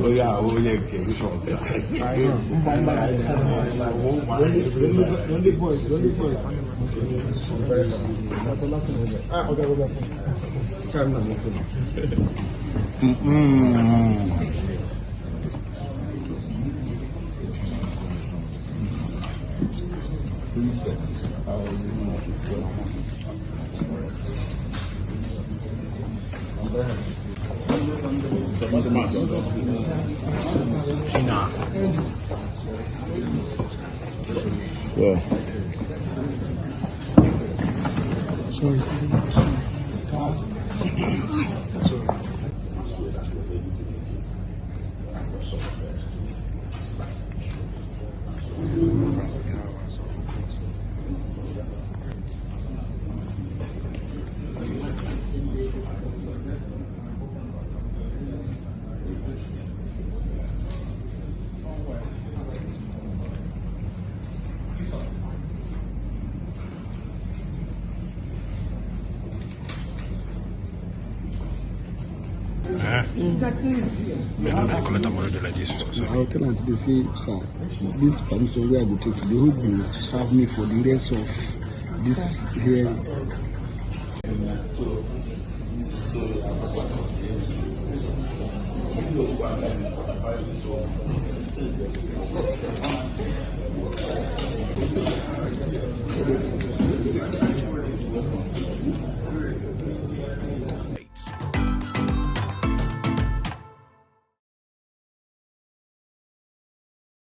Oh yeah, okay. Only boys. Tina. Yeah. Sorry. I'll tell them to say, sir, this permission where I go take, they hope you serve me for the rest of this hearing.